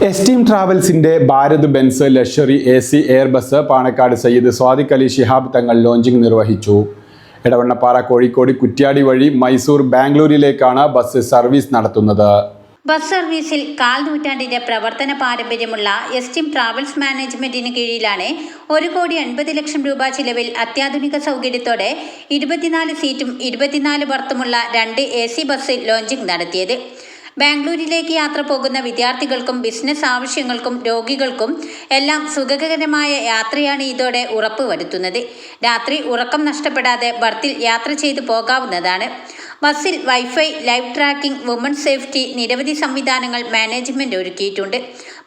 Esteem ട്രാവൽസിന്റെ Bharat Benz luxury AC air bus Panakkad Sayyid Sadiq Ali Shihab Thangal launching നിർവഹിച്ചു. എടവണ്ണപ്പാറ, കോഴിക്കോട്, കുറ്റ്യാടി വഴി മൈസൂർ, ബാംഗ്ലൂരിലേക്കാണ് ബസ് സർവീസ് നടത്തുന്നത്. ബസ് സർവീസിൽ കാൽനൂറ്റാണ്ടിന്റെ പ്രവർത്തന പാരമ്പര്യമുള്ള എസ്റ്റീം ട്രാവൽസ് മാനേജ്മെന്റിന് കീഴിലാണ് 1,80,00,000 രൂപ ചിലവിൽ അത്യാധുനിക സൗകര്യത്തോടെ 24 സീറ്റും 24 ബർത്തുമുള്ള 2 AC ബസ് ലോഞ്ചിങ് നടത്തിയത്. ബാംഗ്ലൂരിലേക്ക് യാത്ര പോകുന്ന വിദ്യാർത്ഥികൾക്കും ബിസിനസ് ആവശ്യങ്ങൾക്കും രോഗികൾക്കും എല്ലാം സുഖകരമായ യാത്രയാണ് ഇതോടെ ഉറപ്പുവരുത്തുന്നത്. രാത്രി ഉറക്കം നഷ്ടപ്പെടാതെ ബർത്തിൽ യാത്ര ചെയ്തു പോകാവുന്നതാണ്. ബസ്സിൽ wifi, live tracking, woman safety, നിരവധി സംവിധാനങ്ങൾ മാനേജ്മെന്റ് ഒരുക്കിയിട്ടുണ്ട്.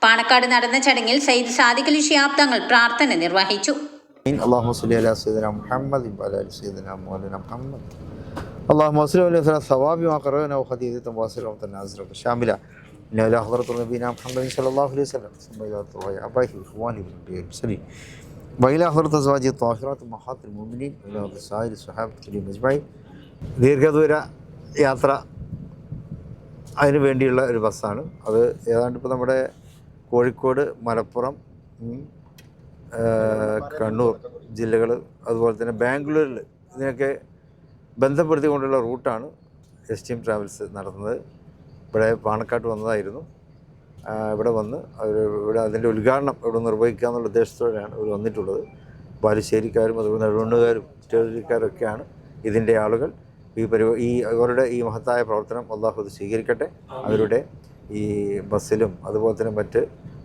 പാണക്കാട് നടന്ന ചടങ്ങിൽ സയ്യിദ് സ്വാദിഖ് അലി ശിഹാബ് തങ്ങൾ പ്രാർത്ഥന നിർവഹിച്ചു. اللهم صل وسلم ثواب ما قرأنا وخديجة واصلة وتنازل شاملة إن إلى حضرة نبينا محمد صلى الله عليه وسلم ثم إلى الله أبائه وإخوانه المرسلين وإلى حضرة أزواجه الطاهرات أمهات المؤمنين وإلى سائر الصحابة الكرام أجمعين. ദീർഘദൂര യാത്ര അതിന് വേണ്ടിയുള്ള ഒരു ബസ്സാണ്. അത് ഏതാണ്ട് ഇപ്പോൾ നമ്മുടെ കോഴിക്കോട്, മലപ്പുറം, കണ്ണൂർ ജില്ലകൾ, അതുപോലെ തന്നെ ബാംഗ്ലൂരിൽ ഇതിനൊക്കെ ബന്ധപ്പെടുത്തിക്കൊണ്ടുള്ള റൂട്ടാണ് എസ്റ്റീം ട്രാവൽസ് നടത്തുന്നത്. ഇവിടെ പാണക്കാട്ട് വന്നതായിരുന്നു. ഇവിടെ വന്ന് ഇവിടെ അതിൻ്റെ ഉദ്ഘാടനം ഇവിടെ നിർവഹിക്കുക എന്നുള്ള ഉദ്ദേശത്തോടെയാണ് ഇവർ വന്നിട്ടുള്ളത്. ബാലുശ്ശേരിക്കാരും അതുപോലെ നെടുവണ്ണുകാരും സ്റ്റേഡിയക്കാരൊക്കെയാണ് ഇതിൻ്റെ ആളുകൾ. അവരുടെ ഈ മഹത്തായ പ്രവർത്തനം അള്ളാഹു സ്വീകരിക്കട്ടെ. അവരുടെ ഈ ബസ്സിലും അതുപോലെ തന്നെ മറ്റ്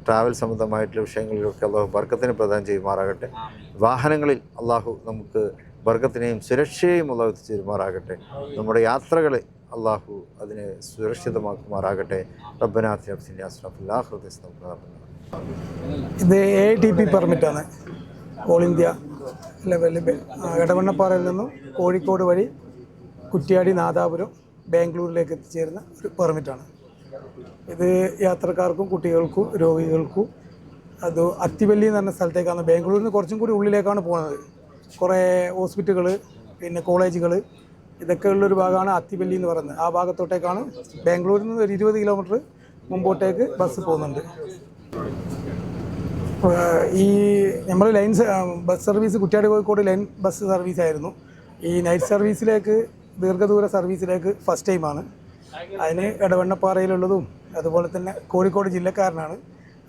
ട്രാവൽ സംബന്ധമായിട്ടുള്ള വിഷയങ്ങളിലൊക്കെ അള്ളാഹു ബർക്കത്തിന് പ്രദാനം ചെയ്യുമാറാകട്ടെ. വാഹനങ്ങളിൽ അള്ളാഹു നമുക്ക് ബർക്കത്തിനെയും സുരക്ഷയെയും അള്ളാഹു ചെയ്യുമാറാകട്ടെ. നമ്മുടെ യാത്രകളെ അള്ളാഹു അതിനെ സുരക്ഷിതമാക്കുമാറാകട്ടെ. റബ്ബനാ ആതിനാ ഫിദ്ദുനിയാ ഹസനത്തും വഫിൽ ആഖിറതി. ഇത് ATP പെർമിറ്റാണ്. ഓൾ ഇന്ത്യ ലെവലിൽ എടവണ്ണപ്പാറയിൽ നിന്നും കോഴിക്കോട് വഴി കുറ്റ്യാടി, നാദാപുരം, ബാംഗ്ലൂരിലേക്ക് എത്തിച്ചേരുന്ന ഒരു പെർമിറ്റാണ്. ഇത് യാത്രക്കാർക്കും കുട്ടികൾക്കും രോഗികൾക്കും അത് അത്തിവല്ലി എന്ന് പറഞ്ഞ സ്ഥലത്തേക്കാണ്. ബാംഗ്ലൂരിൽ നിന്ന് കുറച്ചും കൂടി ഉള്ളിലേക്കാണ് പോകുന്നത്. കുറേ ഹോസ്പിറ്റലുകൾ, പിന്നെ കോളേജുകൾ, ഇതൊക്കെ ഉള്ളൊരു ഭാഗമാണ് അത്തിവല്ലി എന്ന് പറയുന്നത്. ആ ഭാഗത്തോട്ടേക്കാണ് ബാംഗ്ലൂരിൽ നിന്ന് ഒരു 20 കിലോമീറ്റർ മുമ്പോട്ടേക്ക് ബസ് പോകുന്നുണ്ട്. ഈ നമ്മൾ bus service Kuttiadi Kozhikode line bus സർവീസായിരുന്നു. ഈ നൈറ്റ് സർവീസിലേക്ക്, ദീർഘദൂര സർവീസിലേക്ക് ഫസ്റ്റ് ടൈമാണ്. അതിന് എടവണ്ണപ്പാറയിലുള്ളതും അതുപോലെ തന്നെ കോഴിക്കോട് ജില്ലക്കാരനാണ്.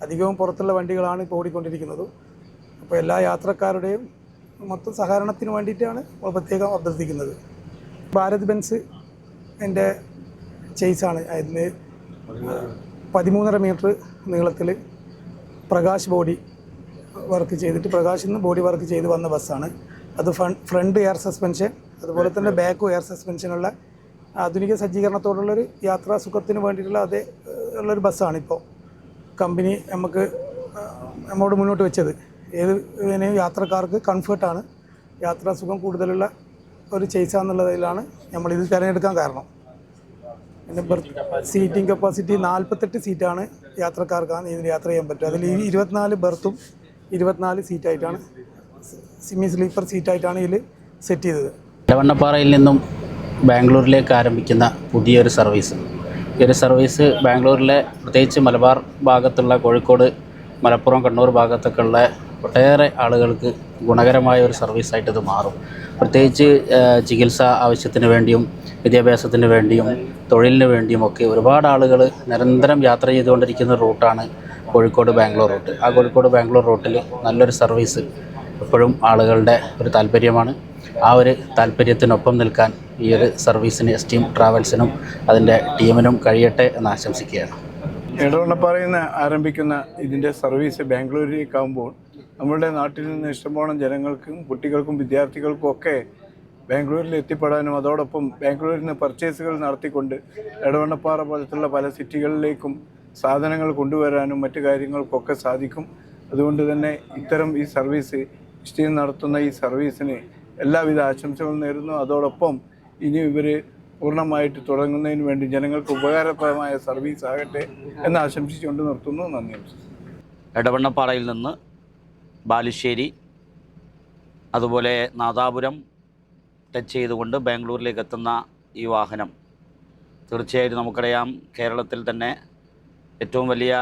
അധികവും പുറത്തുള്ള വണ്ടികളാണ് ഇപ്പോൾ ഓടിക്കൊണ്ടിരിക്കുന്നത്. അപ്പോൾ എല്ലാ യാത്രക്കാരുടെയും മൊത്തം സഹകരണത്തിന് വേണ്ടിയിട്ടാണ് പ്രത്യേകം അഭ്യർത്ഥിക്കുന്നത്. ഭാരത് ബെൻസ് എൻ്റെ ചേസാണ്. അതിന് 13.5 മീറ്റർ നീളത്തിൽ പ്രകാശ് ബോഡി വർക്ക് ചെയ്തിട്ട്, പ്രകാശിൽ നിന്ന് ബോഡി വർക്ക് ചെയ്ത് വന്ന ബസ്സാണ്. അത് ഫ്രണ്ട് എയർ സസ്പെൻഷൻ അതുപോലെ തന്നെ ബാക്കും എയർ സസ്പെൻഷനുള്ള ആധുനിക സജ്ജീകരണത്തോടുള്ളൊരു യാത്രാ സുഖത്തിന് വേണ്ടിയിട്ടുള്ള അതേ ഉള്ളൊരു ബസ്സാണ് ഇപ്പോൾ കമ്പനി നമ്മോട് മുന്നോട്ട് വെച്ചത്. ഏത് യാത്രക്കാർക്ക് കംഫർട്ടാണ്, യാത്രാസുഖം കൂടുതലുള്ള ഒരു ചേസാന്നുള്ളതിലാണ് നമ്മളിത് തിരഞ്ഞെടുക്കാൻ കാരണം. പിന്നെ സീറ്റിംഗ് കപ്പാസിറ്റി 48 സീറ്റാണ് യാത്രക്കാർക്കാണ് ഇതിൽ യാത്ര ചെയ്യാൻ പറ്റുക. അതിൽ 24 ബർത്തും 24 സീറ്റായിട്ടാണ്, സെമി സ്ലീപ്പർ സീറ്റായിട്ടാണ് ഇതിൽ സെറ്റ് ചെയ്തത്. എടവണ്ണപ്പാറയിൽ നിന്നും ബാംഗ്ലൂരിലേക്ക് ആരംഭിക്കുന്ന പുതിയൊരു സർവീസ്. ഈ ഒരു സർവീസ് ബാംഗ്ലൂരിലെ, പ്രത്യേകിച്ച് മലബാർ ഭാഗത്തുള്ള കോഴിക്കോട്, മലപ്പുറം, കണ്ണൂർ ഭാഗത്തൊക്കെ ഉള്ള ഒട്ടേറെ ആളുകൾക്ക് ഗുണകരമായ ഒരു സർവീസായിട്ട് ഇത് മാറും. പ്രത്യേകിച്ച് ചികിത്സാ ആവശ്യത്തിന് വേണ്ടിയും വിദ്യാഭ്യാസത്തിന് വേണ്ടിയും തൊഴിലിന് വേണ്ടിയുമൊക്കെ ഒരുപാട് ആളുകൾ നിരന്തരം യാത്ര ചെയ്തുകൊണ്ടിരിക്കുന്ന റൂട്ടാണ് കോഴിക്കോട് ബാംഗ്ലൂർ റൂട്ട്. ആ കോഴിക്കോട് ബാംഗ്ലൂർ റൂട്ടിൽ നല്ലൊരു സർവീസ് എപ്പോഴും ആളുകളുടെ ഒരു താല്പര്യമാണ്. ആ ഒരു താല്പര്യത്തിനൊപ്പം നിൽക്കാൻ ഈ ഒരു സർവീസിന് എസ്റ്റീം ട്രാവൽസിനും അതിൻ്റെ ടീമിനും കഴിയട്ടെ എന്ന് ആശംസിക്കുകയാണ്. എടവണ്ണപ്പാറയിൽ നിന്ന് ആരംഭിക്കുന്ന ഇതിൻ്റെ സർവീസ് ബാംഗ്ലൂരിലേക്കാകുമ്പോൾ നമ്മളുടെ നാട്ടിൽ നിന്ന് ഇഷ്ടംപോലെ ജനങ്ങൾക്കും കുട്ടികൾക്കും വിദ്യാർത്ഥികൾക്കും ഒക്കെ ബാംഗ്ലൂരിൽ എത്തിപ്പെടാനും അതോടൊപ്പം ബാംഗ്ലൂരിൽ നിന്ന് പർച്ചേസുകൾ നടത്തിക്കൊണ്ട് എടവണ്ണപ്പാറ പോലത്തുള്ള പല സിറ്റികളിലേക്കും സാധനങ്ങൾ കൊണ്ടുവരാനും മറ്റു കാര്യങ്ങൾക്കൊക്കെ സാധിക്കും. അതുകൊണ്ട് തന്നെ ഇത്തരം ഈ സർവീസ് എസ്റ്റീം നടത്തുന്ന ഈ സർവീസിന് എല്ലാവിധ ആശംസകളും നേരുന്നു. അതോടൊപ്പം ഇനി ഇവർ പൂർണ്ണമായിട്ട് തുടങ്ങുന്നതിന് വേണ്ടി ജനങ്ങൾക്ക് ഉപകാരപ്രദമായ സർവീസ് ആകട്ടെ എന്ന് ആശംസിച്ചുകൊണ്ട് നിർത്തുന്നു. നന്ദി. എടവണ്ണപ്പാറയിൽ നിന്ന് ബാലുശ്ശേരി, അതുപോലെ നാദാപുരം ടച്ച് ചെയ്തുകൊണ്ട് ബാംഗ്ലൂരിലേക്ക് എത്തുന്ന ഈ വാഹനം തീർച്ചയായിട്ടും നമുക്കറിയാം, കേരളത്തിൽ തന്നെ ഏറ്റവും വലിയ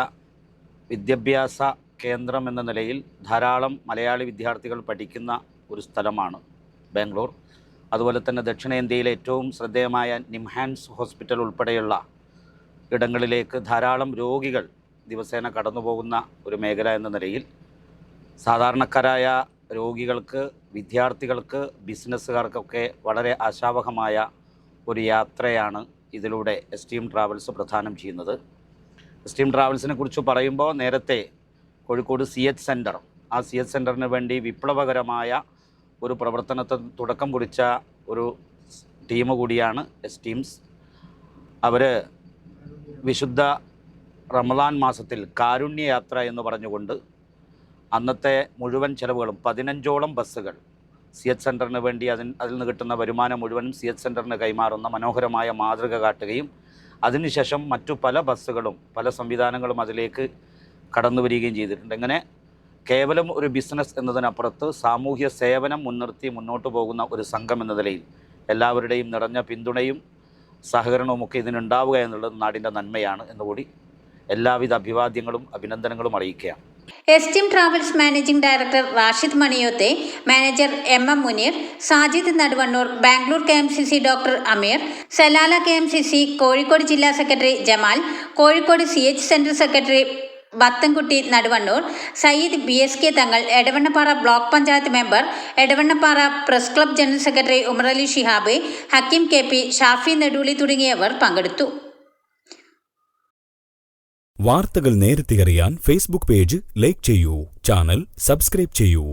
വിദ്യാഭ്യാസ കേന്ദ്രം എന്ന നിലയിൽ ധാരാളം മലയാളി വിദ്യാർത്ഥികൾ പഠിക്കുന്ന ഒരു സ്ഥലമാണ് ബാംഗ്ലൂർ. അതുപോലെ തന്നെ ദക്ഷിണേന്ത്യയിലെ ഏറ്റവും ശ്രദ്ധേയമായ നിംഹാൻസ് ഹോസ്പിറ്റൽ ഉൾപ്പെടെയുള്ള ഇടങ്ങളിലേക്ക് ധാരാളം രോഗികൾ ദിവസേന കടന്നു പോകുന്ന ഒരു മേഖല എന്ന നിലയിൽ സാധാരണക്കാരായ രോഗികൾക്ക്, വിദ്യാർത്ഥികൾക്ക്, ബിസിനസ്സുകാർക്കൊക്കെ വളരെ ആശാവഹമായ ഒരു യാത്രയാണ് ഇതിലൂടെ എസ്റ്റീം ട്രാവൽസ് പ്രദാനം ചെയ്യുന്നത്. എസ്റ്റീം ട്രാവൽസിനെ കുറിച്ച് പറയുമ്പോൾ നേരത്തെ കോഴിക്കോട് CH സെൻറ്റർ, ആ CH സെൻറ്ററിന് വേണ്ടി വിപ്ലവകരമായ ഒരു പ്രവർത്തനത്തിന് തുടക്കം കുറിച്ച ഒരു ടീം കൂടിയാണ് എസ്റ്റീംസ്. അവർ വിശുദ്ധ റമദാൻ മാസത്തിൽ കാരുണ്യയാത്ര എന്ന് പറഞ്ഞുകൊണ്ട് അന്നത്തെ മുഴുവൻ ചെലവുകളും 15ഓളം ബസ്സുകൾ CH സെൻറ്ററിന് വേണ്ടി അതിൽ നിന്ന് കിട്ടുന്ന വരുമാനം മുഴുവനും CH സെൻറ്ററിന് കൈമാറുന്ന മനോഹരമായ മാതൃക കാട്ടുകയും അതിനുശേഷം മറ്റു പല ബസ്സുകളും പല സംവിധാനങ്ങളും അതിലേക്ക് കടന്നു വരികയും ചെയ്തിട്ടുണ്ട്. ഇങ്ങനെ കേവലം ഒരു ബിസിനസ് എന്നതിനപ്പുറത്ത് സാമൂഹ്യ സേവനം മുൻനിർത്തി മുന്നോട്ട് പോകുന്ന ഒരു സംഘം എന്ന നിലയിൽ എല്ലാവരുടെയും നിറഞ്ഞ പിന്തുണയും സഹകരണവുമൊക്കെ ഇതിനുണ്ടാവുക എന്നുള്ളത് നാടിൻ്റെ നന്മയാണ് എന്നുകൂടി എല്ലാവിധ അഭിവാദ്യങ്ങളും അഭിനന്ദനങ്ങളും അറിയിക്കുകയാണ്. Esteem travels managing director Rashid മണിയോത്തെ, manager MM Muneer, Sajid Naduvannur, Bangalore KMCC doctor Ameer, Salalah KMCC Kozhikode ജില്ലാ secretary Jamal, Kozhikode CH central secretary Bathankutty Naduvannur, Sayyid BSK Thangal, Edavannappara block panchayat member, Edavannappara press club general secretary Umerali Shihab, Hakeem KP, Shafi Nedooli തുടങ്ങിയവർ പങ്കെടുത്തു. വാർത്തകൾ നേരത്തെ അറിയാൻ ഫേസ്ബുക്ക് പേജ് ലൈക്ക് ചെയ്യൂ, ചാനൽ സബ്സ്ക്രൈബ് ചെയ്യൂ.